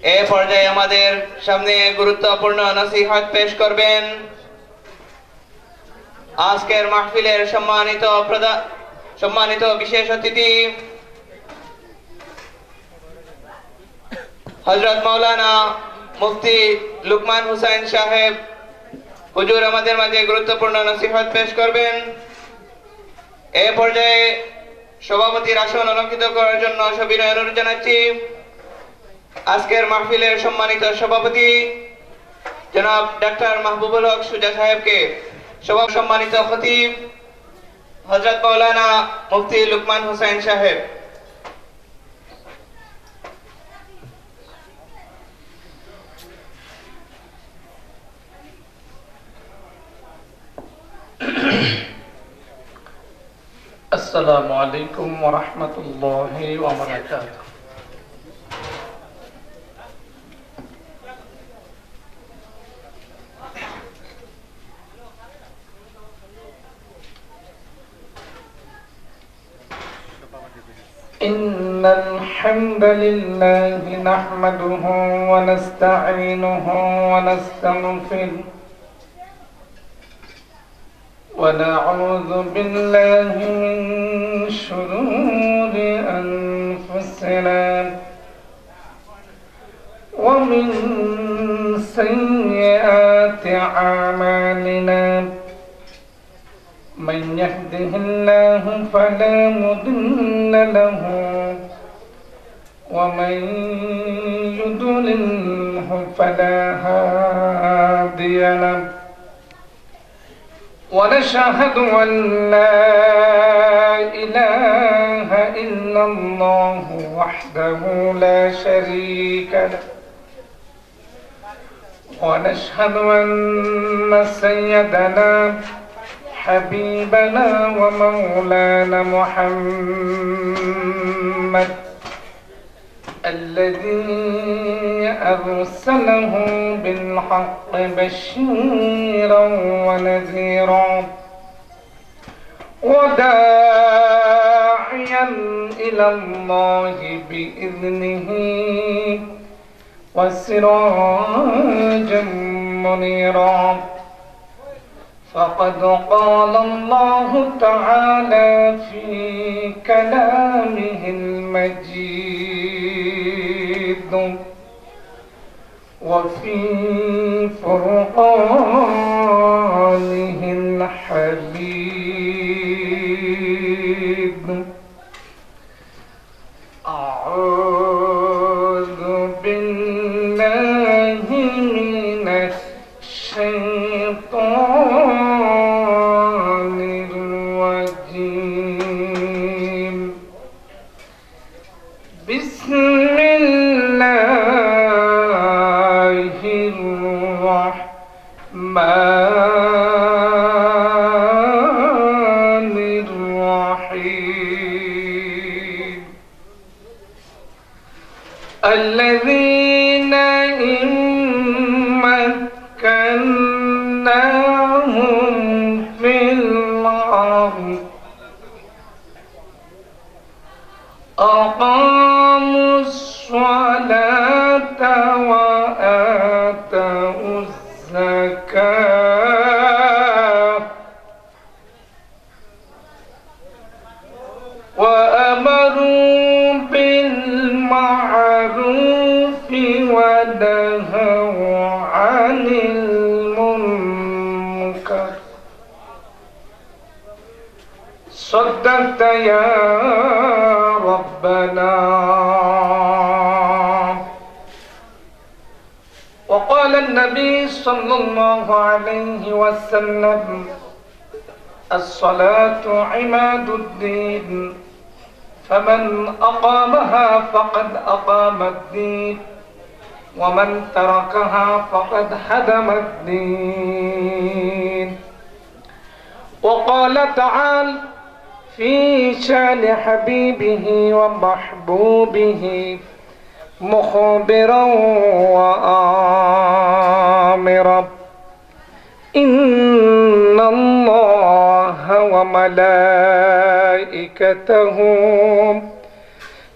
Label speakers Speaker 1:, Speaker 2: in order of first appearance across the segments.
Speaker 1: এ পর্যায়ে আমাদের সামনে গুরুত্বপূর্ণ নসিহত পেশ করবেন আজকের মাহফিলের সম্মানিত বিশেষ অতিথি হযরত মাওলানা মুফতি লুকমান হুসাইন সাহেব হুজুর আমাদের মাঝে গুরুত্বপূর্ণ নসিহত পেশ করবেন। এ পর্যায়ে সভাপতির আসন অলঙ্কৃত করার জন্য সবিনয় অনুরোধ জানাচ্ছি আজকের মাহফিলের সম্মানিত সভাপতি জনাব ডাক্তার মাহবুবুল হক সুজা সাহেবকে, সম্মানিত খতিব হযরত মাওলানা মুফতি লুকমান হুসাইন সাহেব।
Speaker 2: আসসালামু আলাইকুম ওয়া রাহমাতুল্লাহি ওয়া বারাকাতুহু। إن الحمد لله نحمده ونستعينه ونستغفره ونعوذ بالله من شرور أنفسنا ومن سيئات أعمالنا من يهده الله فلا مضل له ومن يضلله فلا هادي له ونشهد أن لا إله إلا الله وحده لا شريك له ونشهد أن سيدنا حبيبنا ومولانا محمد الذي أرسله بالحق بشيرا ونذيرا وداعيا إلى الله بإذنه وسراجا منيرا فقد قال الله تعالى في كلامه المجيد وفي فرقانه الحميد أعوذ بالله من الشيطان الرجيم بسم الله الرحمن الرحيم الذين إن مكناهم في الأرض أقاموا الصلاة وآتوا الزكاة وأمروا بالمعروف ونهوا عن المنكر صدقت يا ربنا. وقال النبي صلى الله عليه وسلم الصلاة عماد الدين فمن أقامها فقد أقام الدين ومن تركها فقد هدم الدين. وقال تعالى في شان حبيبه ومحبوبه مخبرا وآمرا إن الله وملائكته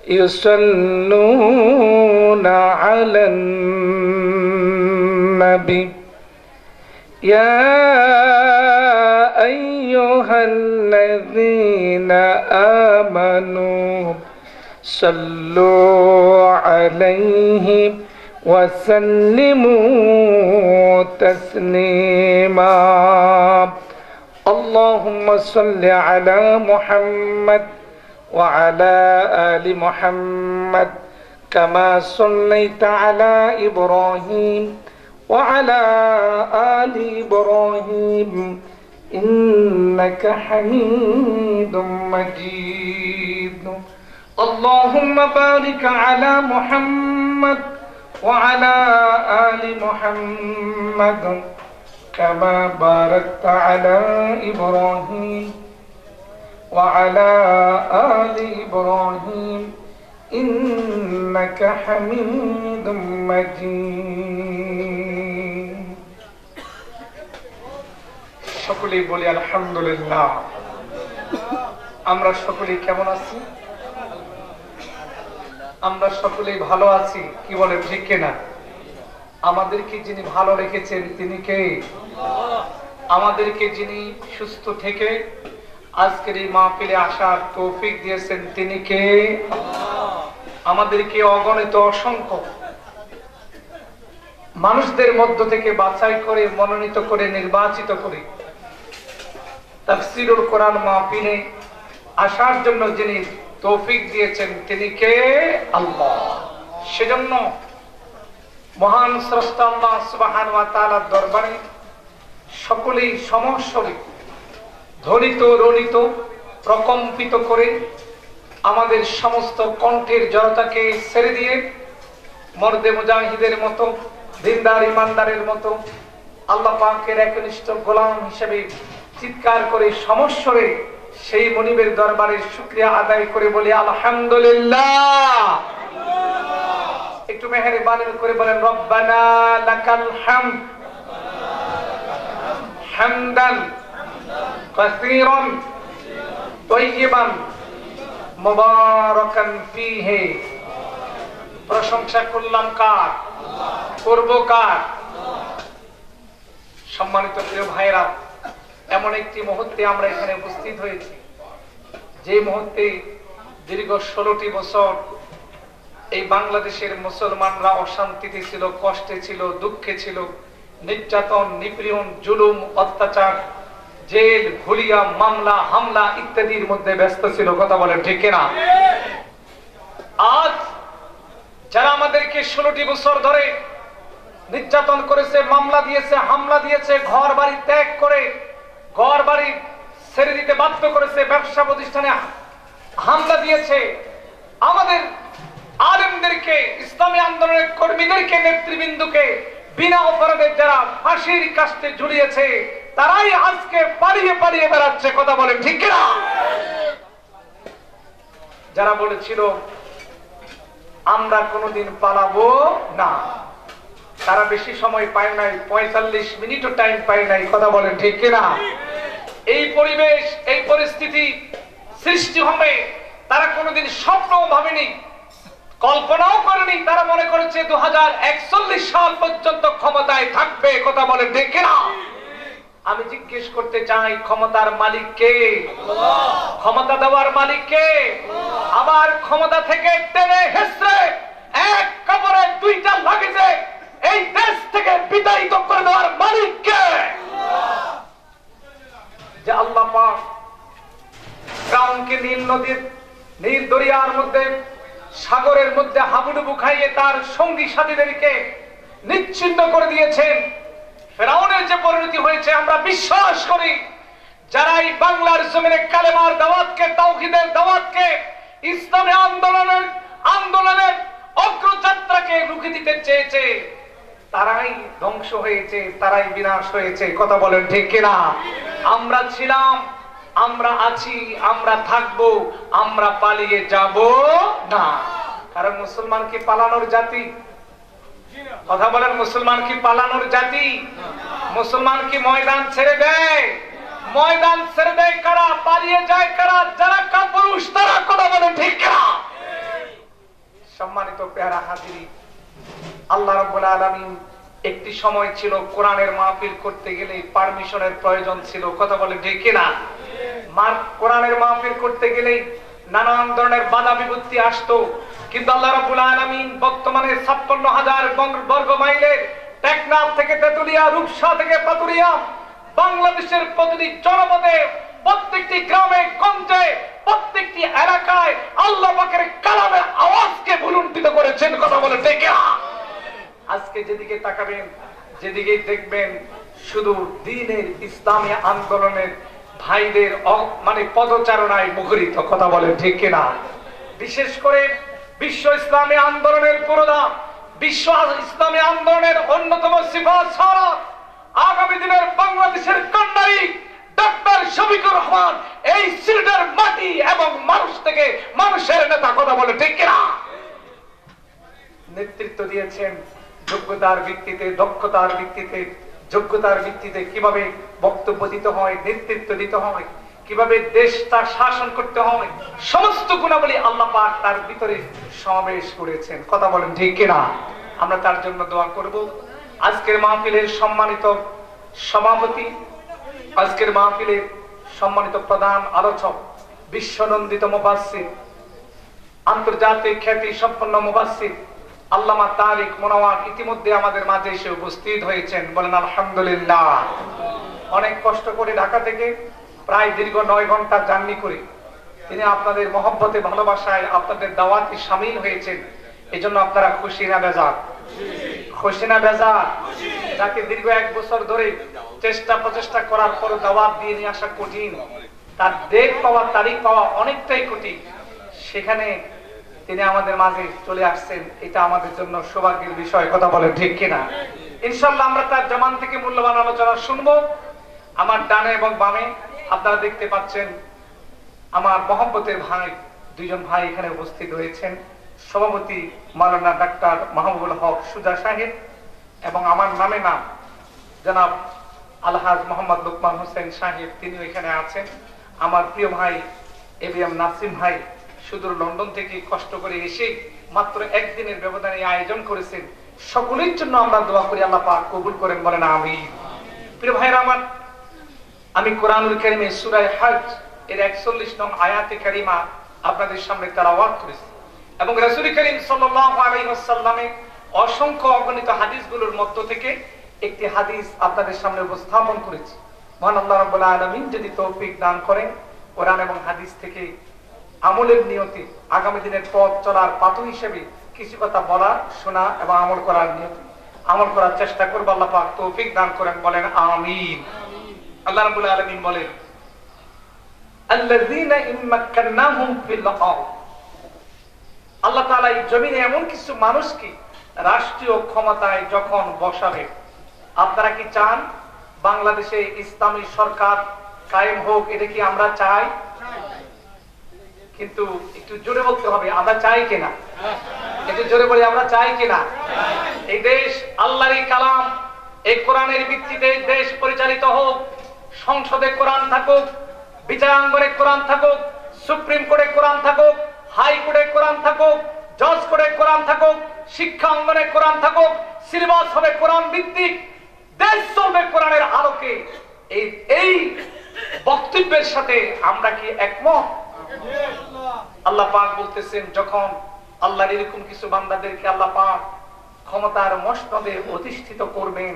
Speaker 2: يصلون على النبي يا أيها الذين آمنوا صلوا عليه وسلموا تسليما اللهم صل على محمد وعلى آل محمد كما صليت على إبراهيم وعلى آل إبراهيم إنك حميد مجيد اللهم بارك على محمد وعلى آل محمد كما باركت على إبراهيم وعلى آل إبراهيم إنك حميد مجيد সকলেই বলি আলহামদুলিল্লাহ। আমরা সকলেই কেমন আছি? আমরা সকলেই ভালো আছি, কি বলেন ঠিক কিনা? আমাদেরকে যিনি ভালো রেখেছেন তিনি কে? আমাদেরকে যিনি সুস্থ থেকে আজকের এই মাহফিলে আসার তৌফিক দিয়েছেন তিনি কে? আমাদেরকে অগণিত অসংখ্য মানুষদের মধ্য থেকে বাছাই করে মনোনীত করে নির্বাচিত করে তাফসীরুল কোরআন মাহফিলে আসার জন্য যিনি তৌফিক দিয়েছেন তিনি কে? আল্লাহ। সেজন্য মহান স্রষ্টা আল্লাহ সুবহানাহু ওয়া তাআলার দরবারে সকলেই সমস্বরে ধ্বনিত রণিত প্রকম্পিত করে আমাদের সমস্ত কণ্ঠের জড়তাকে ছেড়ে দিয়ে মর্দে মুজাহিদের মতো দিনদার ইমানদারের মতো আল্লাহ পাকের একনিষ্ঠ গোলাম হিসেবে চিৎকার করে সমস্বরে সেই মনিবের দরবারে শুকরিয়া আদায় করে বলি আলহামদুলিল্লাহ। একটু মেহেরবানি করে বলেন রব্বানা লাকাল হামদ হামদান কাসীরান তাইয়িবান মুবারাকান ফীহি। প্রশংসা করলাম কার? করব কার? সম্মানিত প্রিয় ভাইরা, এমন একটি মুহূর্তে আমরা এখানে উপস্থিত হয়েছি যে মুহূর্তে দীর্ঘ 16টি বছর এই বাংলাদেশের মুসলমানরা অশান্তিতে ছিল, কষ্টে ছিল, দুঃখে ছিল, নির্যাতন, নিপীড়ন, জুলুম, অত্যাচার, জেল, ঘুলিয়া, মামলা, হামলা ইত্যাদির মধ্যে ব্যস্ত ছিল। কথা বলেন ঠিক কিনা? আজ যারা আমাদেরকে 16টি বছর ধরে নির্যাতন করেছে, মামলা দিয়েছে, হামলা দিয়েছে, ঘর বাড়ি ত্যাগ করে ঘর বাড়ি ছেড়ে দিতে বাধ্য করেছে, ব্যবসা প্রতিষ্ঠানে হামলা দিয়েছে, আমাদের আলেমদেরকে, ইসলামী আন্দোলনের কর্মীদেরকে, নেতৃবৃন্দকে বিনা অপরাধে যারা ফাঁসির কাস্টে ঝুলিয়েছে তারাই আজকে পালিয়ে পালিয়ে বেড়াচ্ছে। কথা বলেন ঠিক কিনা? যারা বলেছিল আমরা কোনোদিন পালাবো না, তারা বেশি সময় পায় নাই, 45 মিনিটও টাইম পায় নাই। কথা বলেন ঠিক কিনা? এই পরিবেশ, এই পরিস্থিতি সৃষ্টি হবে তারা কোনোদিন স্বপ্নও ভাবেনি, কল্পনাও করেনি। তারা মনে করেছে 2041 সাল পর্যন্ত ক্ষমতায় থাকবে। কথা বলেন ঠিক কিনা? আমি জিজ্ঞেস করতে চাই, ক্ষমতার মালিক কে? ক্ষমতা দেওয়ার মালিক কে? আবার ক্ষমতা থেকে টেনে হেসড়ে এক কাপড়ে দুইটা লাগেছে এই দেশ থেকে বিতাড়িত করে দেওয়ার মালিক কে? যে আল্লাহ পাক ফিরআউনকে নীল নদীর, নীল দরিয়ার মধ্যে, সাগরের মধ্যে হাবুডুবু খাইয়ে তার সঙ্গী সাথীদেরকে নিশ্চিহ্ন করে দিয়েছেন। ফিরআউনের যে পরিণতি হয়েছে আমরা বিশ্বাস করি যারা এই বাংলার জমিনে কালেমার দাওয়াতকে, তাওহীদের দাওয়াতকে, ইসলামী আন্দোলনের অগ্রযাত্রাকে রুখে দিতে চেয়েছে তারাই ধ্বংস হয়েছে, তারাই বিনাশ হয়েছে। কথা বলেন ঠিক কিনা? আমরা ছিলাম, আমরা আছি, আমরা থাকবো, আমরা পালিয়ে যাব না। কারণ মুসলমান কি পালানোর জাতি? কথা বলেন, মুসলমান কি পালানোর জাতি? মুসলমান কি ময়দান ছেড়ে দেয়? ময়দান ছেড়ে দেয় কারা? পালিয়ে যায় কারা? যারা কাপুরুষ তারা। কথা বলেন ঠিক কিনা? সম্মানিত পেয়ারা হাজিরি, আল্লাহ রাব্বুল আলামিন একটি সময় ছিল কোরআনের মাহফিল করতে গেলে পারমিশনের প্রয়োজন ছিল, কথা বলে ঠিক কিনা? কোরআনের মাহফিল করতে গেলে নানান ধরনের বাধা বিপত্তি আসতো, কিন্তু আল্লাহ রাব্বুল আলামিন বর্তমানে ৫৬,০০০ বর্গ মাইলের টেকনাফ থেকে তেতুলিয়া, রূপসা থেকে পাতুরিয়া, বাংলাদেশের প্রতিটি জনপদে, প্রত্যেকটি গ্রামে গঞ্জে, প্রত্যেকটি এলাকায় আল্লাহ পাকের কালামের আওয়াজকে ভুলুণ্ঠিত করেছেন, কথা বলে ঠিক কিনা? আজকে যেদিকে তাকাবেন, যেদিকে দেখবেন, শুধু দ্বীনের ইসলামী আন্দোলনের ভাইদের মানে পদচারণায় মুখরিত, কথা বলে ঠিক কিনা? বিশেষ করে বিশ্ব ইসলামী আন্দোলনের পুরোধা, বিশ্ব ইসলামী আন্দোলনের অন্যতম সিফাত ছাড়া আগামী দিনের বাংলাদেশের কন্যারী ডক্টর শফিকুর রহমান এই সিলেটের মাটি এবং মানুষ থেকে মানুষের নেতা, কথা বলে ঠিক কিনা? নেতৃত্ব দিয়েছেন যোগ্যতার ভিত্তিতে, দক্ষতার ভিত্তিতে, যোগ্যতার ভিত্তিতে কিভাবে বক্তব্য দিতে হয়, নেতৃত্ব দিতে হয়, কিভাবে দেশটা শাসন করতে হয়, সমস্ত গুণাবলী আল্লাহ পাক তার ভিতরে সমাবেশ করেছেন, কথা বলেন ঠিক কিনা? আমরা তার জন্য দোয়া করব। আজকের মাহফিলের সম্মানিত সভাপতি, আজকের মাহফিলের সম্মানিত প্রধান আলোচক, বিশ্বনন্দিত মুফাসসির, আন্তর্জাতিক খ্যাতি সম্পন্ন মুফাসসির আল্লামা তারিক মুনাওয়ার ইতিমধ্যে আমাদের মাঝে এসে উপস্থিত হয়েছেন, বলেন আলহামদুলিল্লাহ। অনেক কষ্ট করে ঢাকা থেকে প্রায় দীর্ঘ ৯ ঘন্টা জার্নি করে তিনি আপনাদের মহব্বতে, ভালোবাসায়, আপনাদের দাওয়াতে শামিল হয়েছেন। এজন্য আপনারা খুশি না বেজার? খুশি না বেজার? যাকে দীর্ঘ ১ বছর ধরে প্রচেষ্টা করার পর দাওয়াত দিয়ে নিয়ে আসা কঠিন, তার ডেট পাওয়া, তারিখ পাওয়া অনেকটাই কঠিন, সেখানে তিনি আমাদের মাঝে চলে আসছেন, এটা আমাদের জন্য সৌভাগ্যের বিষয়, কথা বলে ঠিক কিনা? ইনশাআল্লাহ আমরা তার জবান থেকে মূল্যবান আলোচনা শুনবো। আমার ডানে এবং বামে আপনারা দেখতে পাচ্ছেন আমার মহব্বতের ভাই, ২ জন ভাই এখানে উপস্থিত হয়েছেন। সভাপতি মাওলানা ডাক্তার মাহবুবুল হক সুজা সাহেব এবং আমার নামে নাম জনাব আলহাজ মোহাম্মদ লোকমান হোসেন সাহেব, তিনিও এখানে আছেন। আমার প্রিয় ভাই এবিএম নাসিম ভাই সুদূর লন্ডন থেকে কষ্ট করে এসে মাত্র ১ দিনের ব্যবধানে আয়োজন করেছেন। সকলের জন্য আমরা দোয়া করি আল্লাহ পাক কবুল করেন, বলেন আমিন। প্রিয় ভাইরা আমার, আমি কোরআনুল কারীমে সূরা হজ এর ৪১ নং আয়াতে কারিমা আপনাদের সামনে তেলাওয়াত করেছি এবং রাসূল করিম সাল্লাল্লাহু আলাইহি ওয়াসাল্লামের অসংখ্য অগণিত হাদিসগুলোর মধ্য থেকে একটি হাদিস আপনাদের সামনে উপস্থাপন করেছি। মহান আল্লাহ রাব্বুল আলামিন যদি তৌফিক দান করেন, কোরআন এবং হাদিস থেকে আমলের নিয়তে আগামী দিনের পথ চলার পাথর হিসেবে কিছু কথা বলা, শোনা এবং আমল করার নিয়তে আমল করার চেষ্টা করব। আল্লাহ পাক তৌফিক দান করেন, বলেন আমিন। আল্লাহ রাব্বুল আলামিন বলেন, আল্লাযীনা ইম্মাক্কান্নাহুম ফিল আরদ, আল্লাহ তাআলা এই জমিনে এমন কিছু মানুষকে রাষ্ট্রীয় ক্ষমতায় যখন বসাবে, আপনারা কি চান বাংলাদেশে ইসলামী সরকার কায়েম হোক? এটা কি আমরা চাই? কিন্তু একটু জোরে বলতে হবে, আমরা চাই কিনা? একটু জোরে বলি, আমরা চাই কিনা? এই দেশ আল্লাহরই কালাম, এই কোরআনের ভিত্তিতে দেশ পরিচালিত হোক। সংসদে কোরআন থাকুক, বিচারাঙ্গনে কোরআন থাকুক, সুপ্রিম কোর্টে কোরআন থাকুক, হাইকোর্টে কোরআন থাকুক, জজ কোর্টে কোরআন থাকুক, শিক্ষা অঙ্গনে কোরআন থাকুক, সিলেবাস হবে কোরআন ভিত্তিক, দেশ চলবে কোরআনের আলোকে। এই বক্তব্যের সাথে আমরা কি একমত? আল্লাহ পাক বলতেছেন, যখন আল্লাহর এরকম কিছু বান্দাদেরকে আল্লাহ পাক ক্ষমতার মসনদে অধিষ্ঠিত করবেন,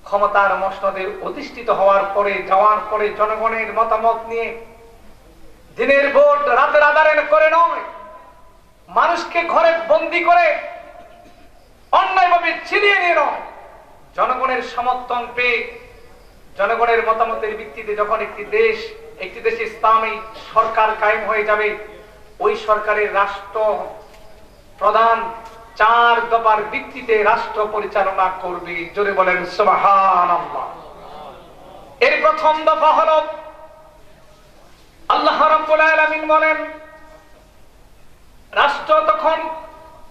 Speaker 2: ক্ষমতার মসনদে অধিষ্ঠিত হওয়ার পরে, যাওয়ার পরে জনগণের মতামত নিয়ে দিনের ভোট রাতের আধারে করে নয়, মানুষকে ঘরে বন্দী করে অন্যায়ভাবে ছিনিয়ে নিয়ে নয়, জনগণের সমর্থন পেয়ে জনগণের মতামতের ভিত্তিতে যখন একটি দেশে ইসলামী সরকার কায়েম হয়ে যাবে, ওই সরকারের রাষ্ট্র প্রধান 4 দফার ভিত্তিতে রাষ্ট্র পরিচালনা করবে। জোরে বলেন সুবহানাল্লাহ। এর প্রথম দফা হলো, আল্লাহ রাব্বুল আলামিন বলেন, রাষ্ট্র তখন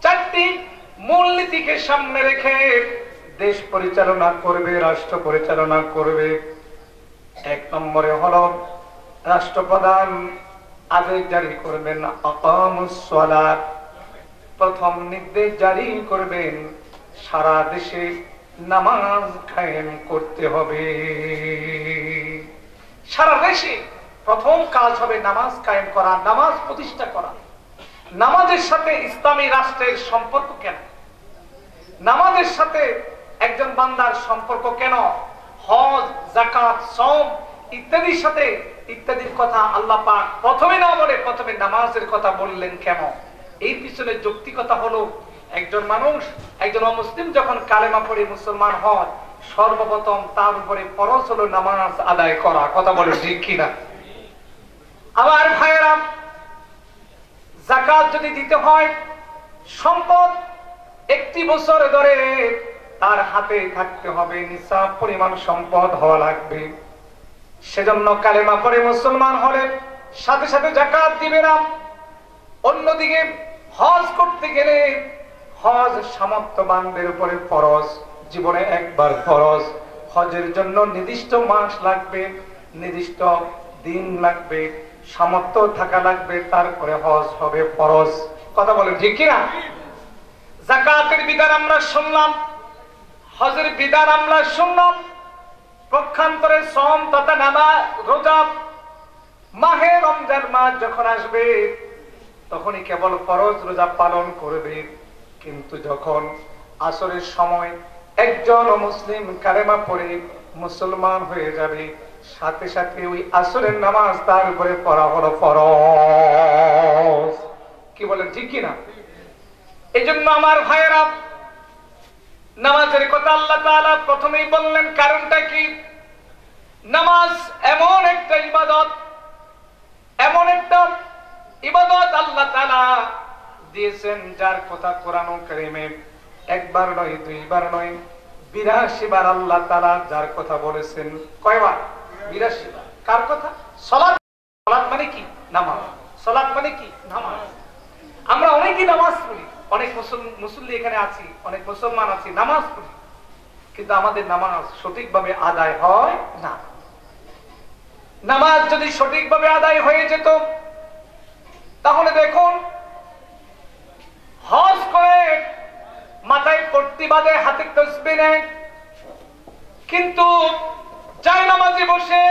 Speaker 2: 4টি মূলনীতিকে সামনে রেখে দেশ পরিচালনা করবে, রাষ্ট্র পরিচালনা করবে। 1 নম্বরে হলো রাষ্ট্রপ্রধান আদেশ জারি করবেন, আকামুস সালাত, প্রথম নির্দেশ জারি করবেন, সারা দেশে নামাজ কায়েম করতে হবে। সারা দেশে প্রথম কাজ হবে নামাজ কায়েম করা, নামাজ প্রতিষ্ঠা করা। নামাজের সাথে ইসলামী রাষ্ট্রের সম্পর্ক কেন? নামাজের সাথে একজন বান্দার সম্পর্ক কেন? হজ, যাকাত, সওম ইত্যাদির সাথে ইত্যাদির কথা আল্লাহ পাক প্রথমে না বলে প্রথমে নামাজের কথা বললেন কেন? এই পিছনে যৌক্তিকতা হলো, একজন মানুষ, একজন অমুসলিম যখন কালেমা পড়ে মুসলমান হয়, সর্বপ্রথম তার উপরে ফরজ হলো নামাজ আদায় করা। কথা বলে ঠিক কিনা? আমার ভাইয়েরা, যাকাত যদি দিতে হয়, সম্পদ একটি বছর ধরে তার হাতে থাকতে হবে, নিসাব পরিমাণ সম্পদ হওয়া লাগবে। সেজন্য কালেমা পড়ে মুসলমান হলে সাথে সাথে যাকাত দিবে না। অন্যদিকে হজ করতে গেলে হজ সামর্থ্যবানদের উপরে ফরজ, জীবনে একবার ফরজ। হজের জন্য নির্দিষ্ট মাস লাগবে, নির্দিষ্ট দিন লাগবে, সামর্থ্য থাকা লাগবে, তারপরে হজ হবে ফরজ। কথা বলেন ঠিক কিনা? যাকাতের বিধান আমরা শুনলাম, হজের বিধান আমরা শুনলাম, পক্ষান্তরে সওম তথা নামাজ, রোজা, মাহে রমজান মাস যখন আসবে তখনই কেবল ফরজ রোজা পালন করবে। কিন্তু যখন আসরের সময় একজন মুসলিম কালেমা পড়ে মুসলমান হয়ে যাবে, সাথে সাথে ওই আসরের নামাজ তার উপরে পড়া হলো ফরজ। কি বলেন ঠিক কিনা? এই জন্য আমার ভাইয়েরা, নামাজের কথা আল্লাহ তাআলা প্রথমেই বললেন, কারণটা কি? নামাজ এমন একটা ইবাদত, এমন একটা ইবাদত আল্লাহ তাআলা দিয়েছেন যার কথা কোরআন কারীমে একবার নয়, দুইবার নয়, ৮২ বার আল্লাহ তাআলা যার কথা বলেছেন। কয়বার? ৮২ বার। কার কথা? সালাত। সালাত মানে কি? নামাজ। সালাত মানে কি? নামাজ। আমরা অনেকেই নামাজ পড়ি, অনেক মুসল্লি এখানে আছি, অনেক মুসলমান আছি, নামাজ পড়ি, কিন্তু আমাদের নামাজ সঠিকভাবে আদায় হয় না। নামাজ যদি সঠিকভাবে আদায় হয়ে যেত, তাহলে দেখুন, হজ করে মাথায় পট্টি বাঁধে, হাতে তাসবিহ নেয়, কিন্তু যায় নামাজে বসে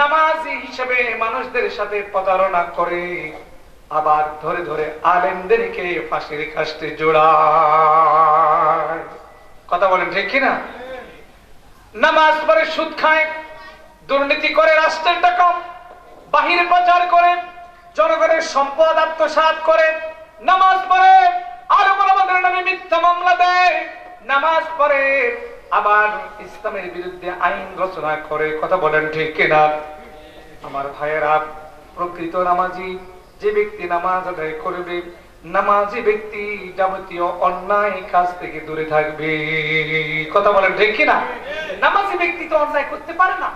Speaker 2: নামাজি হিসেবে মানুষদের সাথে প্রতারণা করে, আবার ধরে ধরে আলেমদেরকে ফাঁসির কাস্টে জোড়ায়। কথা বলেন ঠিক কিনা? নামাজ পড়ে সুদ খায়, দুর্নীতি করে, রাষ্ট্রের টাকা বাহিরে পাচার করে, জনগণের সম্পদ আত্মসাৎ করে, নামাজ পড়ে আরো আমাদের নামে মিথ্যা মামলা দেয়, নামাজ পড়ে আবার ইসলামের বিরুদ্ধে আইন রচনা করে। কথা বলেন ঠিক কিনা? আমার ভাইয়েরা, প্রকৃত নামাজি যে ব্যক্তি নামাজ আদায় করবে, নামাজি ব্যক্তি যাবতীয় অন্যায় কাজ থেকে দূরে থাকবে। কথা বলেন ঠিক কিনা? নামাজি ব্যক্তি তো অন্যায় করতে পারে না।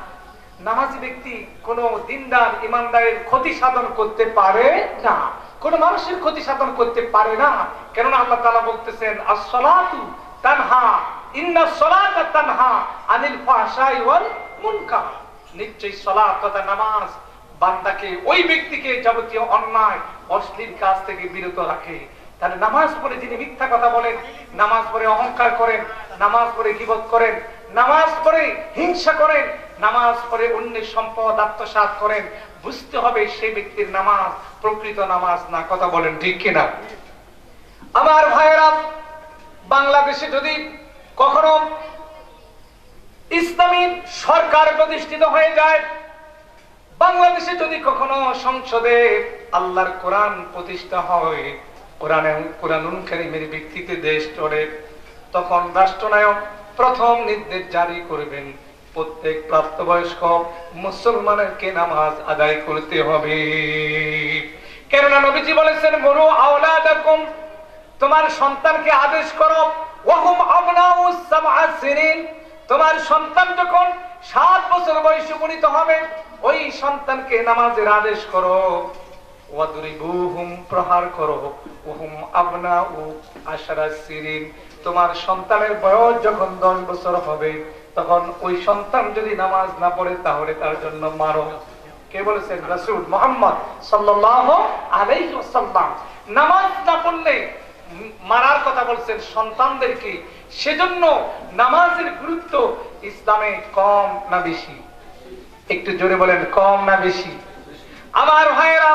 Speaker 2: নামাজি ব্যক্তি কোন দিনদার ইমানদারের ক্ষতি সাধন করতে পারে না, কোন মানুষের ক্ষতি সাধন করতে পারে না। কেননা আল্লাহ তাআলা বলতেছেন, আস-সালাতু তানহা, ইন্নাস সালাতা তানহা আনিল ফাহশাই ওয়াল মুনকার। নিশ্চয়ই সালাত তথা নামাজ বান্দাকে, ওই ব্যক্তিকে যাবতীয় অন্যায় অশ্লীল কাজ থেকে বিরত রাখে। তাহলে নামাজ পড়ে যিনি মিথ্যা কথা বলেন, নামাজ পড়ে অহংকার করেন, নামাজ পড়ে গীবত করেন, নামাজ পড়ে হিংসা করেন, নামাজ পড়ে অন্যের সম্পদ আত্মসাৎ করেন, বুঝতে হবে সেই ব্যক্তির নামাজ প্রকৃত নামাজ না। কথা বলেন ঠিক কিনা? আমার ভাইয়েরা, বাংলাদেশে যদি কখনো ইসলামী সরকার প্রতিষ্ঠিত হয়ে যায়, বাংলাদেশে যদি কখনো সংসদে আল্লাহর কোরআন প্রতিষ্ঠা হয়, কোরআনুল কারীমের ভিত্তিতে দেশ চলে, তখন রাষ্ট্রনায়ক প্রথম নির্দেশ জারি করবেন, প্রত্যেক প্রাপ্তবয়স্ক মুসলমানকে নামাজ আদায় করতে হবে। কেননা নবীজি বলেছেন, মুরু আওলাদাকুম, তোমার সন্তানকে আদেশ করো, ওয়াহুম আবনাউস সাবআ সিনিন, তোমার সন্তান যখন 7 বছর বয়সে উপনীত হবে, ওই সন্তানকে নামাজের আদেশ করো। ওয়াদরিবুহুম, প্রহার করো, ওহুম আবনাউ আশরা সিনিন, তোমার সন্তানের বয়স যখন 10 বছর হবে, তখন ওই সন্তান যদি নামাজ না পড়ে তাহলে তার জন্য মারো। কে বলেছেন? রাসূল মুহাম্মদ সাল্লাল্লাহু আলাইহি ওয়াসাল্লাম। নামাজ না পড়লে মারার কথা বলছেন সন্তানদেরকে। সেজন্য নামাজের গুরুত্ব ইসলামে কম না বেশি? একটু জোরে বলেন, কম না বেশি? আমার ভাইয়েরা,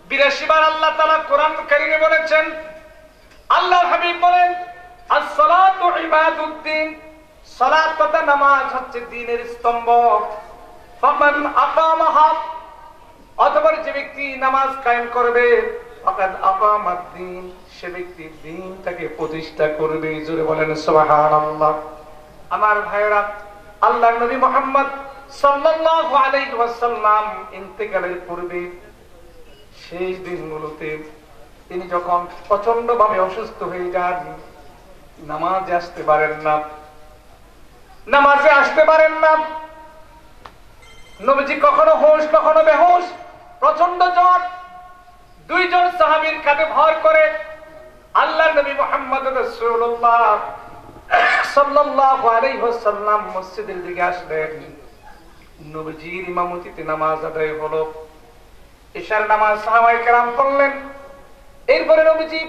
Speaker 2: 82 বার আল্লাহ তাআলা কোরআন কারীমে বলেছেন, আল্লাহর হাবিব বলেন, as-salatu ibaduddin, সালাত তথা নামাজ হচ্ছে দ্বীনের স্তম্ভ। ফামান আকামাহা, অথবা যে ব্যক্তি নামাজ কায়েম করবে, ফাকাদ আকামাদ-দ্বীন, সে ব্যক্তি দ্বীনটাকে প্রতিষ্ঠা করবে। জোরে বলেন সুবহানাল্লাহ। আমার ভাইয়েরা, আল্লাহর নবী মুহাম্মদ সাল্লাল্লাহু আলাইহি ওয়াসাল্লাম ইন্তেকালের পূর্বে শেষ দিনগুলোতে তিনি যখন প্রচন্ড ভাবে অসুস্থ হয়ে যান, নামাজে আসতে পারেন না, নবীজি কখনো হোশ কখনো বেহুশ, প্রচন্ড জ্বর। দুইজন সাহাবীর কাঁধে ভর করে আল্লাহর নবী মুহাম্মদ রাসূলুল্লাহ সাল্লাল্লাহু আলাইহি ওয়াসাল্লাম মসজিদের দিকে আসলেন। নবীজির ইমামতিতে নামাজ আদায় হলো। ইশার নামাজ সাহাবায়ে কেরাম পড়লেন। এরপরে নবীজি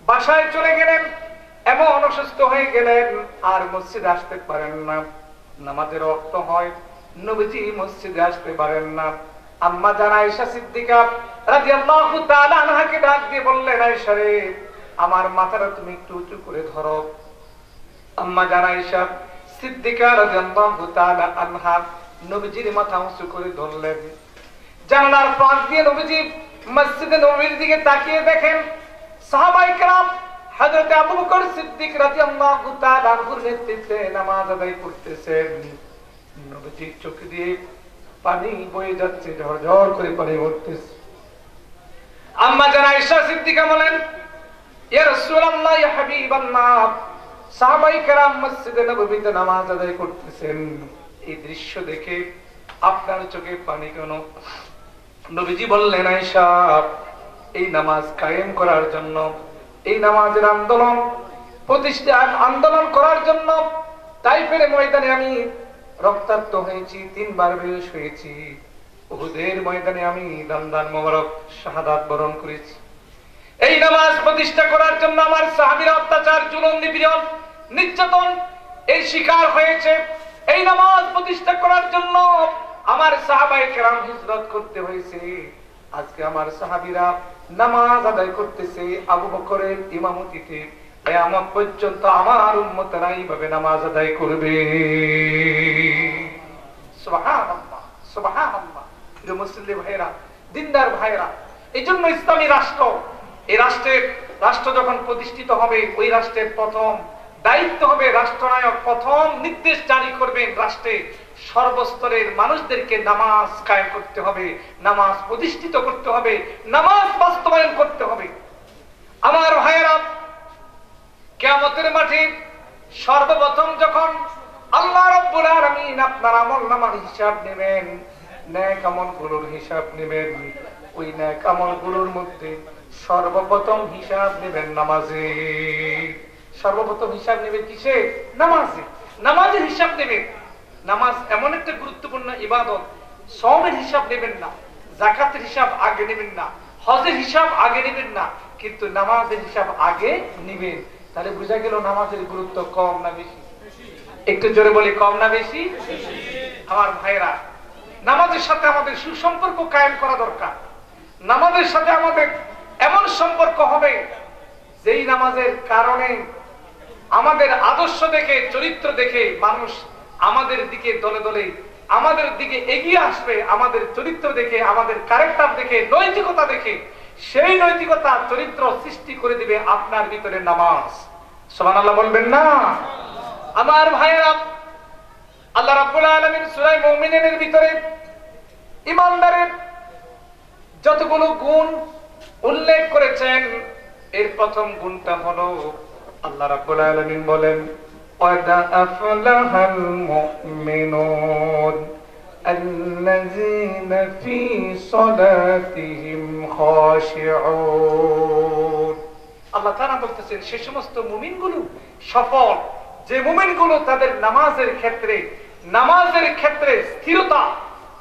Speaker 2: বাসায় চলে গেলেন। এমন অসুস্থ হয়ে গেলেন আর মসজিদে আসতে পারেন না। নামাজের ওয়াক্ত হয়, নবীজি মসজিদে আসতে পারেন না। আম্মা জান আয়েশা সিদ্দিকা রাদিয়াল্লাহু তাআলা আনহাকে ডাক দিয়ে বললেন, আয়েশা রে, আমার মাথাটা তুমি একটু উঁচু করে ধরো। আম্মা জান আয়েশা সিদ্দিকা রাদিয়াল্লাহু তাআলা আনহা নবীজির মাথা উঁচু করে ধরলেন। জানালার পাশ দিয়ে নবীজি মসজিদে নববীর দিকে তাকিয়ে দেখেন সাহাবায়ে কেরাম হযরত আবু বকর সিদ্দিক রাদিয়াল্লাহু তাআলা আনহুর নেতৃত্বে নামাজ আদায় করতেছেন। নবীজির চোখ দিয়ে পানি বয়ে যাচ্ছে, ঝরঝর করে পানি পড়তেছে। আম্মা জান আয়েশা সিদ্দিকা বলেন, ইয়া রাসূলুল্লাহ, ইয়া হাবিবাল্লাহ, সাহাবায়ে কেরাম মসজিদে নববীতে নামাজ আদায় করতেছেন, এই দৃশ্য দেখে আপনার চোখে পানি কেন? নবীজি বললেন, আয়েশা, এই নামাজ কায়েম করার জন্য, এই নামাজের আন্দোলন প্রতিষ্ঠা আন্দোলন করার জন্য তাইফের ময়দানে আমি রক্তাক্ত হয়েছি, 3 বার বেহুশ হয়েছি। উহুদের ময়দানে আমি দান মোবারক শাহাদাত বরণ করেছি। এই নামাজ প্রতিষ্ঠা করার জন্য আমার সাহাবীরা অত্যাচার, জুলুম, নিপীড়ন, নির্যাতন এই শিকার হয়েছে। এই নামাজ প্রতিষ্ঠা করার জন্য আমার সাহাবায়ে কেরাম হিজরত করতে হয়েছে। আজকে আমার সাহাবীরা নামাজ আদায় করতেছে আবু বকরের ইমামতিতে। কিয়ামত পর্যন্ত আমার উম্মতরা এইভাবে নামাজ আদায় করবে। সুবহানাল্লাহ, সুবহানাল্লাহ। প্রিয় মুসলিম ভাইরা, দিনদার ভাইরা, এইজন্য ইসলামী রাষ্ট্র, এই রাষ্ট্র যখন প্রতিষ্ঠিত হবে, ওই রাষ্ট্রের প্রথম দায়িত্ব হবে, রাষ্ট্রনায়ক প্রথম নির্দেশ জারি করবেন, রাষ্ট্রে সর্বস্তরের মানুষদেরকে নামাজ কায়েম করতে হবে, নামাজ প্রতিষ্ঠিত করতে হবে, নামাজ বাস্তবায়ন করতে হবে। আমার ভাইয়েরা, কিয়ামতের মাঠে সর্বপ্রথম যখন আল্লাহ রাব্বুল আলামিন আপনার আমলনামার হিসাব নেবেন, নেক আমলগুলোর হিসাব নেবেন, ওই নেক আমলগুলোর মধ্যে সর্বপ্রথম হিসাব নেবেন নামাজে। সর্বপ্রথম হিসাব নেবেন কিসে? নামাজে। নামাজের হিসাব নেবেন। নামাজ এমন একটা গুরুত্বপূর্ণ ইবাদত, সওমের হিসাব নেবেন না, যাকাতের হিসাব আগে নেবেন না, হজের হিসাব আগে নেবেন না, কিন্তু নামাজের হিসাব আগে নেবেন। তাহলে বোঝা গেল নামাজের গুরুত্ব কম না বেশি? একটু জোরে বলি, কম না বেশি? আমার ভাইরা, নামাজের সাথে আমাদের সুসম্পর্ক কায়েম করা দরকার। নামাজের সাথে আমাদের এমন সম্পর্ক হবে যেই নামাজের কারণে আমাদের আদর্শ দেখে, চরিত্র দেখে মানুষ আমাদের দিকে দলে দলে আমাদের দিকে এগিয়ে আসবে। আমাদের চরিত্র দেখে, আমাদের ক্যারেক্টার দেখে, নৈতিকতা দেখে, সেই নৈতিকতা চরিত্র সৃষ্টি করে দিবে আপনার ভিতরে নামাজ। সুবহানাল্লাহ বলবেন না? আমার ভাইয়েরা, আল্লাহ রাব্বুল আলামিন সূরা মুমিনের ভিতরে ঈমানদারের যতগুলো গুণ উল্লেখ করেছেন, এর প্রথম গুণটা হলো আল্লাহ রাব্বুল আলামিন বলেন, قد أفلح المؤمنون الذين في صلاتهم خاشعون। আল্লাহ তাআলা বলতেছেন, সেই সমস্ত মুমিনগুলো সফল, যে মুমিনগুলো তাদের নামাজের ক্ষেত্রে স্থিরতা,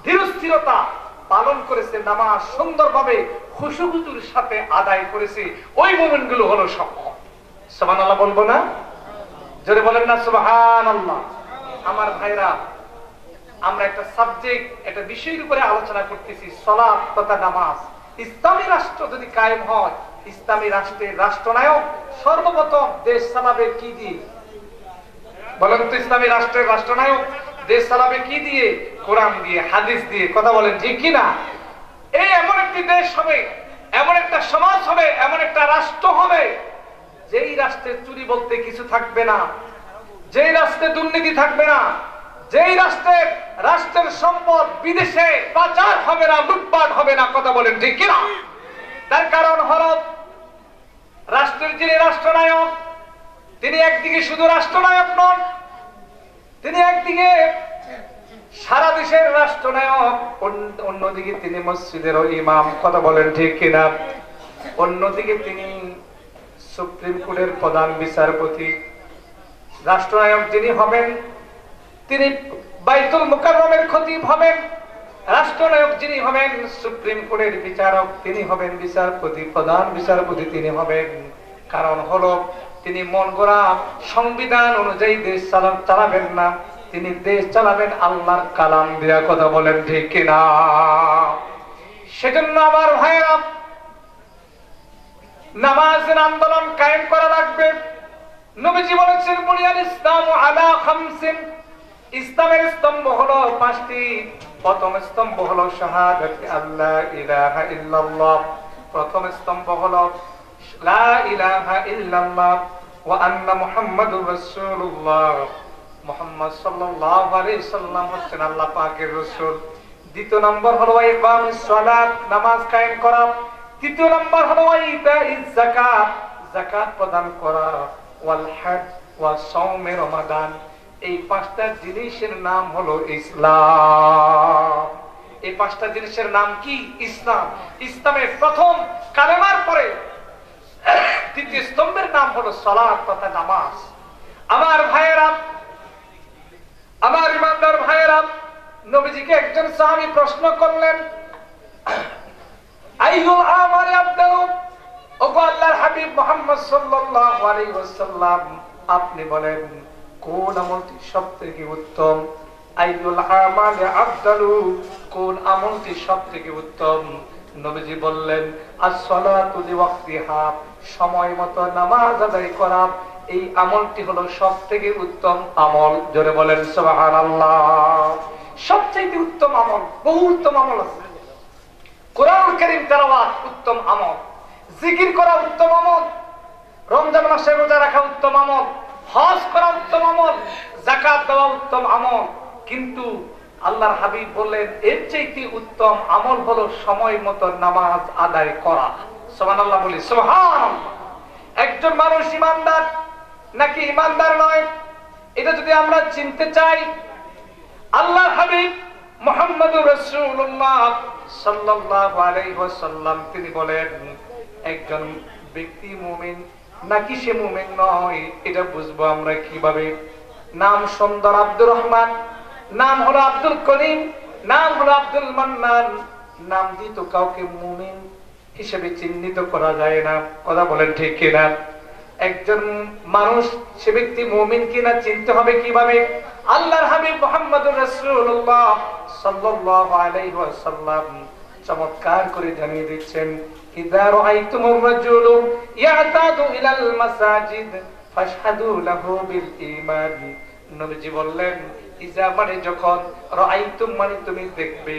Speaker 2: ধীরস্থিরতা, পালন করেছে, নামাজ সুন্দরভাবে খুশুখুজুর সাথে আদায় করেছে, ওই মুমিনগুলো হলো সফল। সুবহানাল্লাহ বলবো না? জোরে বলেন না সুবহানাল্লাহ। আমার ভাইরা, আমরা একটা সাবজেক্ট, একটা বিষয়ের উপরে আলোচনা করতেছি, সালাত তথা নামাজ। ইসলামী রাষ্ট্র যদি কায়েম হয়, ইসলামী রাষ্ট্রের রাষ্ট্রনায়ক সর্বপ্রথম দেশ চালাবে কি দিয়ে? বলেন তো, ইসলামী রাষ্ট্রের রাষ্ট্রনায়ক দেশ চালাবে কি দিয়ে? কোরআন দিয়ে, হাদিস দিয়ে। কথা বলেন ঠিক কিনা? এই এমন একটি দেশ হবে, এমন একটা সমাজ হবে, এমন একটা রাষ্ট্র হবে, যেই রাষ্ট্রে চুরি বলতে কিছু থাকবে না, যেই রাষ্ট্রে দুর্নীতি থাকবে না, যেই রাষ্ট্রের সম্পদ বিদেশে পাচার হবে না, লুটপাট হবে না। কথা বলেন ঠিক কিনা? তার কারণ হলো রাষ্ট্রের যিনি রাষ্ট্রনায়ক, তিনি একদিকে শুধু রাষ্ট্রনায়ক নন, তিনি একদিকে সারা দেশের রাষ্ট্রনায়ক, অন্যদিকে তিনি মসজিদেরও ইমাম। কথা বলেন ঠিক কিনা? অন্যদিকে তিনি সুপ্রিম কোর্টের প্রধান বিচারপতি। রাষ্ট্রনায়ক যিনি হবেন, তিনি বাইতুল মুকাররমের খতিব হবেন। রাষ্ট্রনায়ক যিনি হবেন, সুপ্রিম কোর্টের বিচারক তিনি হবেন, বিচারপতি, প্রধান বিচারপতি তিনি হবেন। কারণ হলো তিনি মন গড়া সংবিধান অনুযায়ী দেশ চালাবেন না, তিনি দেশ চালাবেন আল্লাহর কালাম দিয়া। কথা বলেন ঠিক কিনা? সেজন্য আমার ভাইরা, নামাজের আন্দোলন কায়েম করা লাগবে। নবীজি বলেছেন, বুনিয়াল ইসলামু আলা খামসিন, ইসলামের স্তম্ভ হলো 5টি। প্রথম স্তম্ভ হলো শাহাদাতি আল্লা ইলাহা ইল্লাল্লাহ, প্রথম স্তম্ভ হলো লা ইলাহা ইল্লাল্লাহ ওয়া আন্না মুহাম্মাদুর রাসূলুল্লাহ, মুহাম্মদ সাল্লাল্লাহু আলাইহি সাল্লাম হচ্ছেন আল্লাহ পাকের রাসূল। দ্বিতীয় নম্বর হলো ইকামিস সালাত, নামাজ কায়েম করা। তৃতীয় নম্বর হলো ইতাইজ যাকাত, যাকাত প্রদান করা। ওয়াল হজ ওয়া সাওমে রমাদান, এই 5টা জিনিসের নাম হলো ইসলাম। এই 5টা জিনিসের নাম কি? ইসলাম। ইসলামের প্রথম কালেমার পরে দ্বিতীয় স্তম্ভের নাম হলো সালাত তথা নামাজ। আমার ভাইয়েরা, আমার ইমানদার ভাইয়েরা, নবীজিকে একজন সাহাবী প্রশ্ন করলেন, আইয়ুল আমালি আফদালু, ওগো আল্লাহর হাবিব মুহাম্মদ সাল্লাল্লাহু আলাইহি ওয়াসাল্লাম, আপনি বলেন কোন আমলটি সবথেকে উত্তম? আইয়ুল আমালি আফদালু, কোন আমলটি সবথেকে উত্তম? নবীজি বললেন, আস-সালাতু লিওয়াক্তিহা, সময় মতো নামাজ আদায় করা, এই আমলটি হলো সবথেকে উত্তম আমল। জোরে বলেন সুবহানাল্লাহ। সবচেয়ে উত্তম আমল, বহু উত্তম আমল আছে। কোরআন কারীম তেলাওয়াত উত্তম আমল, জিকির করা উত্তম আমল, রমজান মাসে রোজা রাখা উত্তম আমল, হজ করা উত্তম আমল, যাকাত দেওয়া উত্তম আমল। কিন্তু আল্লাহর হাবিব বললেন, এর চাইতে উত্তম আমল হলো সময় মতো নামাজ আদায় করা। সুবহানাল্লাহ বলি, সুবহানাল্লাহ। একজন মানুষ ইমানদার নাকি ইমানদার নয়, এটা যদি আমরা চিনতে চাই, আল্লাহর হাবিব মুহাম্মদুর রাসূলুল্লাহ সাল্লাল্লাহু আলাইহি ওয়াসাল্লাম তিনি বলেন, একজন ব্যক্তি মুমিন নাকি সে মুমিন নয়, এটা বুঝবো আমরা কিভাবে? নাম সুন্দর আব্দুর রহমান, নাম হলো আব্দুল করিম, নাম হলো আব্দুল মান্নান, নাম দিয়ে তো কাউকে মুমিন হিসেবে চিহ্নিত করা যায় না। কথা বলেন ঠিক কিনা? একজন মানুষ সে ব্যক্তি মুমিন কিনা চিনতে হবে কিভাবে? আল্লাহর হাবিব মুহাম্মদুর রাসূলুল্লাহ সাল্লাল্লাহু আলাইহি ওয়াসাল্লাম চমৎকার করে জানিয়ে দিচ্ছেন, ইযা রাআইতুমুর রাজুলু ইয়াতাদু ইলাল মাসাজিদ ফাশহাদু লাহু বিল ঈমান। নবীজি বললেন, ইযা মানে যখন, রাআইতুম মানে তুমি দেখবে,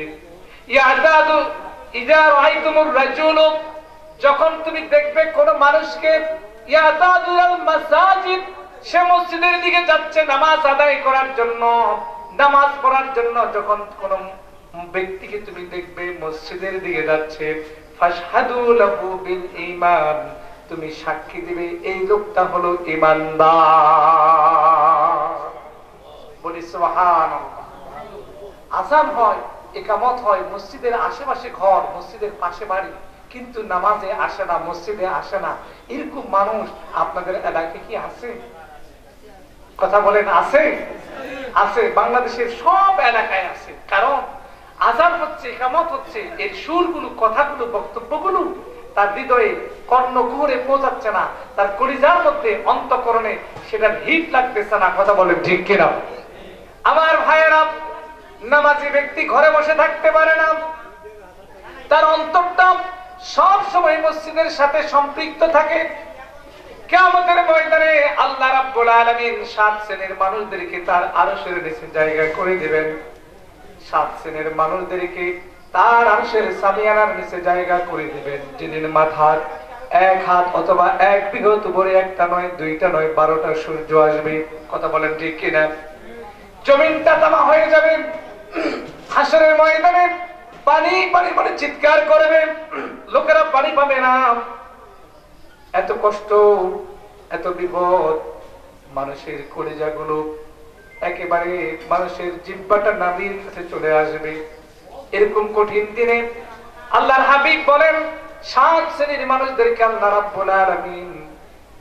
Speaker 2: ইয়াতাদু ইযা রাআইতুমুর রাজুলু যখন তুমি দেখবে কোন মানুষকে, ইয়াতাদু ইলাল মাসাজিদ সে মসজিদের দিকে যাচ্ছে নামাজ আদায় করার জন্য, নামাজ পড়ার জন্য, যখন কোন ব্যক্তিকে তুমি দেখবে মসজিদের দিকে যাচ্ছে, ফাশহাদু লাহু বিল ঈমান, তুমি সাক্ষী দিবে এই লোকটা হলো ঈমানদার। বলি সুবহানাল্লাহ। আযান হয়, ইকামত হয়, মসজিদের আশেপাশে ঘর, মসজিদের পাশে বাড়ি, কিন্তু নামাজে আসে না, মসজিদে আসে না, এরকম মানুষ আপনাদের এলাকায় কি আছে? কথা বলেন, আছে? আছে, বাংলাদেশের সব এলাকায় আছে। কারণ আযান হচ্ছে, ইকামত হচ্ছে, এর সুরগুলো, কথাগুলো, বক্তব্যগুলো তার হৃদয়ে কর্ণকুহরে পৌঁছাচ্ছে না, তার কলিজার মধ্যে, অন্তঃকরণে সেটার হিট লাগতেছে না। কথা বলেন ঠিক কিনা? আমার ভাইয়েরা, নামাজি ব্যক্তি ঘরে বসে থাকতে পারে না, তার অন্তরটা সব সময় মসজিদের সাথে সম্পৃক্ত থাকে। কিয়ামতের ময়দানে আল্লাহ রাব্বুল আলামিন 7 শ্রেণীর মানুষদেরকে তার আরশের নিচে জায়গা করে দিবেন। 7 শ্রেণীর মানুষদেরকে তার আরশের সামিয়ানার নিচে জায়গা করে দিবেন, যিনি মাথার 1 হাত অথবা 1 বিঘত উপরে, একটা নয়, দুইটা নয়, 12টা সূর্য আসবে। কথা বলেন ঠিক কিনা? জমিনটা তামা হয়ে যাবে। হাসরের ময়দানে পানি পানি পানি চিৎকার করবে, লোকেরা পানি পাবে না। এত কষ্ট, এত বিপদ, মানুষের কলিজাগুলো একেবারে, মানুষের জিহ্বাটা নাভির কাছে চলে আসবে। এরকম কঠিন দিনে আল্লাহর হাবিব বলেন 7 শ্রেণীর মানুষদেরকে আল্লাহ রাব্বুল আলামিন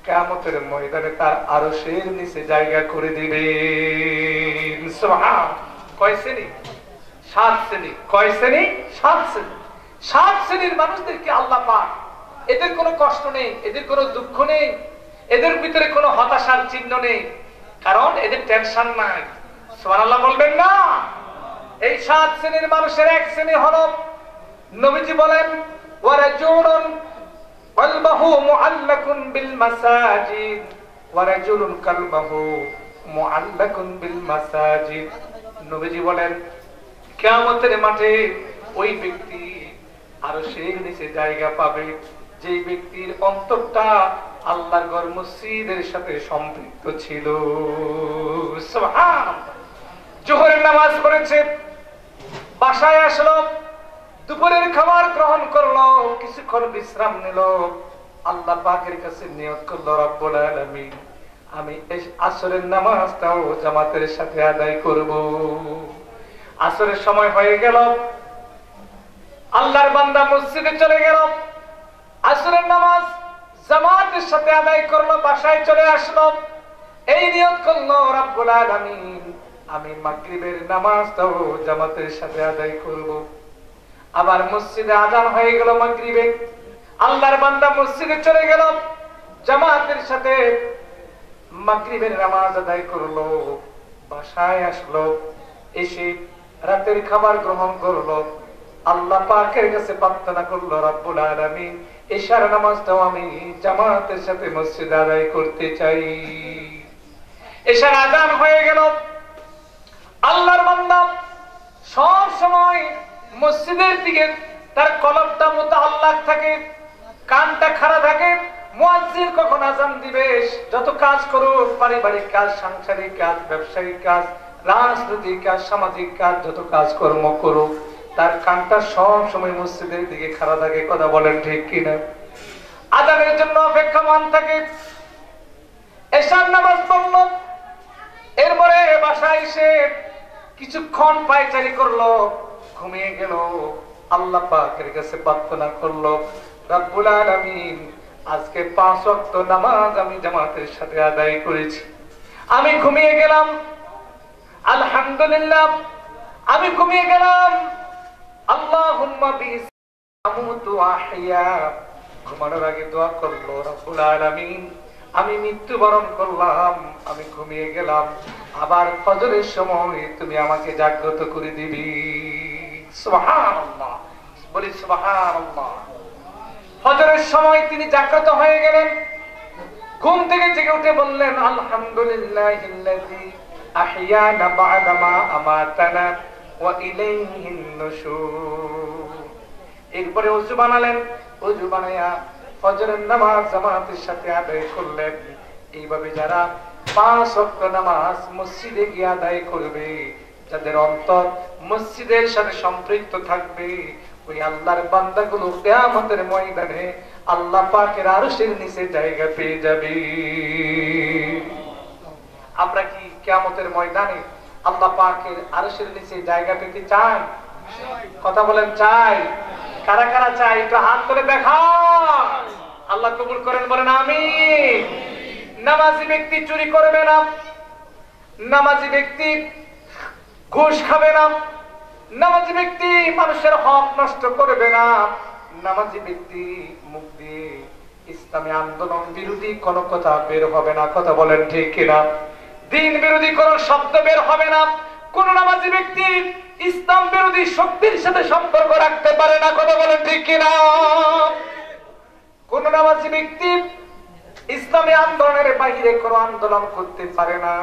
Speaker 2: কিয়ামতের ময়দানে তার আরশের নিচে জায়গা করে দিবেন। সুবহান! কয় শ্রেণী? 7 শ্রেণী। কয় শ্রেণী? 7 শ্রেণী। 7 শ্রেণীর মানুষদেরকে আল্লাহ পাক, এদের কোনো কষ্ট নেই, এদের কোনো দুঃখ নেই, এদের ভিতরে কোনো হতাশার চিহ্ন নেই, কারণ এদের টেনশন নাই। সুবহানাল্লাহ বলবেন না? এই 7 শ্রেণীর মানুষের এক শ্রেণী হলো, নবীজি বলেন, ওয়ারাজুলুন কলবহু মুআল্লাকুন বিল মাসাজিদ, ওয়ারাজুলুন কলবহু মুআল্লাকুন বিল মাসাজিদ। নবীজি বলেন, কিয়ামতের মাঠে ওই ব্যক্তি আরশের নিচে জায়গা পাবে যে ব্যক্তির অন্তরটা আল্লাহর ঘর মসজিদের সাথে সম্পৃক্ত ছিল। সুবহানাল্লাহ! জোহরের নামাজ পড়েছে, বাসায় আসলো, দুপুরের খাবার গ্রহণ করলো, কিছুক্ষণ বিশ্রাম নিল, আল্লাহ পাকের কাছে নিয়ত করলো, রব্বুল আলামিন, আমি আসরের নামাজটাও জামাতের সাথে আদায় করব। আসরের সময় হয়ে গেল, আল্লাহর বান্দা মসজিদে চলে গেল, আসরের নামাজ জামাতের সাথে আদায় করলো, বাসায় চলে আসলো, এই নিয়ত করলো, রব্বুল আলামিন, আমি মাগরিবের নামাজটাও জামাতের সাথে আদায় করব। আবার মসজিদে আযান হয়ে গেল মাগরিবে, আল্লাহর বান্দা মসজিদে চলে গেল, জামাতের সাথে মাগরিবের নামাজ আদায় করলো, বাসায় আসলো, এসে রাতের খাবার গ্রহণ করলো, আল্লাহ পাকের কাছে প্রার্থনা করলো, রব্বুল আলামিন, ইশার নামাজটাও আমি জামাতের সাথে মসজিদে আদায় করতে চাই। ইশার আযান হয়ে গেল, আল্লাহর বান্দা সব সময় মসজিদের দিকে তার কলবটা মুতাআল্লাক থাকে, কানটা খাড়া থাকে। মুয়াজ্জিন কখন আযান দিবে, যত কাজ করো, পারিবারিক কাজ, সাংসারিক কাজ, ব্যবসায়িক কাজ, রাজনৈতিক কাজ, সামাজিক কাজ, যত কাজ কর্ম করো, তার কানটা সব সময় মসজিদের দিকে খাড়া থাকে। কথা বলেন ঠিক কিনা? আযানের জন্য অপেক্ষমান থাকে। এশার নামাজ পড়ল, এরপরে বাসায় এসে কিছুক্ষণ পায়চারি করলো, ঘুমিয়ে গেল, আল্লাহ পাকের কাছে প্রার্থনা করলো, রব্বুল আলামিন, আজকে 5 ওয়াক্ত নামাজ আমি জামাতের সাথে আদায় করেছি, আমি ঘুমিয়ে গেলাম, আলহামদুলিল্লাহ, আমি ঘুমিয়ে গেলাম, আল্লাহুম্মা বিসমিকা আহইয়া, ঘুমানোর আগে দোয়া করলো, রব্বুল আলামিন, আমি মৃত্যুবরণ করলাম, আমি ঘুমিয়ে গেলাম, আবার ফজরের সময় তুমি আমাকে জাগ্রত করে দিবি। সুবহানাল্লাহ, বলি সুবহানাল্লাহ। ফজরের সময় তিনি জাগ্রত হয়ে গেলেন, ঘুম থেকে জেগে উঠে বললেন, আলহামদুলিল্লাহিল্লাযী আহইয়ানা বা'দা মা আমাতানা ওয়া ইলাইহিন নুশুর। এরপরে ওযু বানালেন, ওযু বানায়া ফজরের নামাজ জামাতের সাথে আদায় করলেন। এইভাবে যারা 5 ওয়াক্ত নামাজ মসজিদে গিয়ে আদায় করবে, যাদের অন্তর মসজিদের সাথে সম্পৃক্ত থাকবে, ওই আল্লাহর বান্দাগুলো কিয়ামতের ময়দানে আল্লাহ পাকের আরশের নিচে জায়গা পেয়ে যাবে। আমরা কি কিয়ামতের ময়দানে আল্লাহ পাকের আরশের নিচে জায়গা পেতে চাই? কথা বলেন, চাই? কারা কারা চাই একটু হাত তুলে দেখা। আল্লাহ কবুল করেন, বলেন আমিন। নামাজি ব্যক্তি চুরি করবে না, নামাজি ব্যক্তি ঘুষ খাবে না, নামাজি ব্যক্তি মানুষের হক নষ্ট করবে না, নামাজি ব্যক্তি মুখ দিয়ে ইসলামী আন্দোলন বিরোধী কোনো কথা বের হবে না। কথা বলেন ঠিক কিনা? দিন বিরোধী কোন শব্দ বের হবে না। কোন নামাজি ব্যক্তি ইসলাম বিরোধী শক্তির সাথে সম্পর্ক রাখতে পারে না। কথা বলেন ঠিক কিনা? কোন নামাজি ব্যক্তি ইসলামী আন্দোলনের বাইরে কোন আন্দোলন করতে পারে না,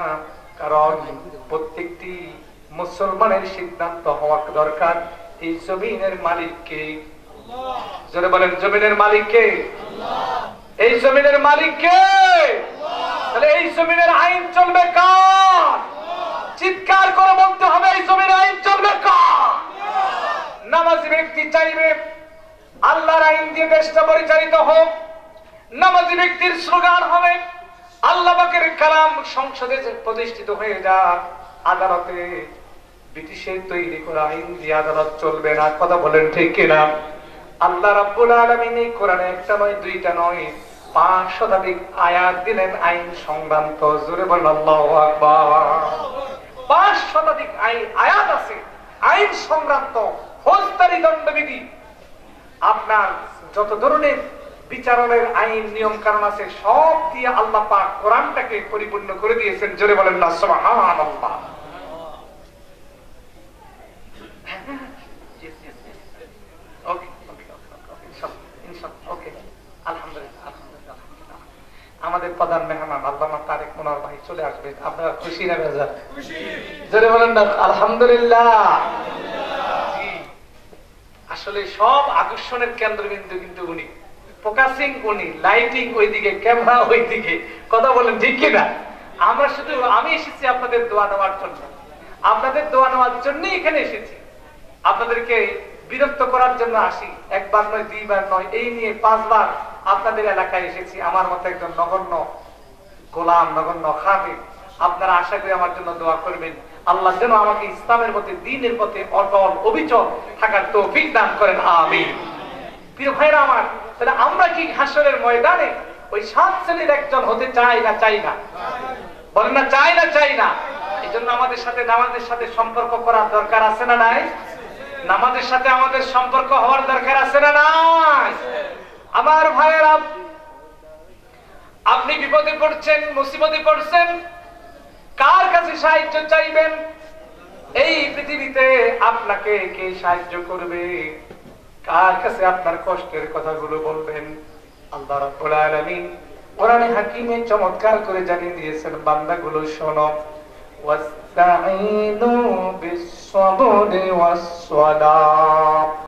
Speaker 2: কারণ প্রত্যেকটি মুসলমানের সিদ্ধান্ত হওয়া দরকার এই জমিনের মালিককে। জোরে বলেন, জমিনের মালিককে? এই জমিনের মালিককে। তাহলে এই জমিনের আইন চলবে কার? চিৎকার করে বলতে হবে, এই জমিনের আইন চলবে কার? নামাজি ব্যক্তি চাইবে আল্লাহর আইন দিয়ে দেশটা পরিচালিত হোক। নামাজি ব্যক্তির স্লোগান হবে আল্লাহ পাকের কালাম সংসদে প্রতিষ্ঠিত হয়ে যাক, আদালতে ব্রিটিশের তৈরি করা আইন দিয়ে আদালত চলবে না। কথা বলেন ঠিক কিনা? আল্লাহ রাব্বুল আলামিন এই কোরআনে একটা নয়, দুইটা নয়, 5 শতাধিক আয়াত দিলেন আইন সংক্রান্ত। জোরে বলেন আল্লাহু আকবার। 5 শতাধিক আয়াত আছে আইন সংক্রান্ত, ফৌজদারি দণ্ডবিধি, আপনার যত ধরনের বিচারণের আইন নিয়ম কারণ আছে সব দিয়ে আল্লাহ পাক কোরআনটাকে পরিপূর্ণ করে দিয়েছেন। জোরে বলেন না সুবহানাল্লাহ। আমাদের প্রধান মেহমান আল্লামা তারেক মুনার ভাই চলে আসবে, আপনারা খুশি না বেজার? জোরে বলেন না আলহামদুলিল্লাহ। আসলে সব আকর্ষণের কেন্দ্রবিন্দু কিন্তু উনি, ফোকাসিং উনি, লাইটিং ওইদিকে, ক্যামেরা ওইদিকে। কথা বলেন ঠিক কিনা? আমরা শুধু, আমি এসেছি আপনাদের দোয়া নেওয়ার জন্য, আপনাদের দোয়া নেওয়ার জন্যই এখানে এসেছি। আপনাদেরকে বিরক্ত করার জন্য আসি, একবার নয়, দুইবার নয়, এই নিয়ে 5 বার আপনাদের এলাকায় এসেছি। আমার মতো একজন নগণ্য গোলাম, নগণ্য খাদিম। আপনারা আশা করি আমার জন্য দোয়া করবেন, আল্লাহ যেন আমাকে ইসলামের পথে, দ্বীনের পথে অটল অবিচল থাকার তৌফিক দান করেন, আমিন। প্রিয় ভাইরা আমার, তাহলে আমরা কি হাসরের ময়দানে ওই 7 শ্রেণীর একজন হতে চাই না চাই না? বলেন না চাই না চাই না? এই জন্য আমাদের সাথে নামাজের সাথে সম্পর্ক করার দরকার আছে না নাই? নামাজের সাথে আমাদের সম্পর্ক হওয়ার দরকার আছে না নাই? আমার ভাইয়েরা, আপনি বিপদে পড়ছেন, মুসিবতে পড়ছেন, কার কাছে সাহায্য চাইবেন? এই পৃথিবীতে আপনাকে কে সাহায্য করবে? কার কাছে আপনার কষ্টের কথাগুলো বলবেন? আল্লাহ রাব্বুল আলামিন কোরআনে হাকিমে চমৎকার করে জানিয়ে দিয়েছেন, বান্দাগুলো শোনো, ওয়াস্তাঈনু বিস-সাবরি ওয়াস-সালাহ।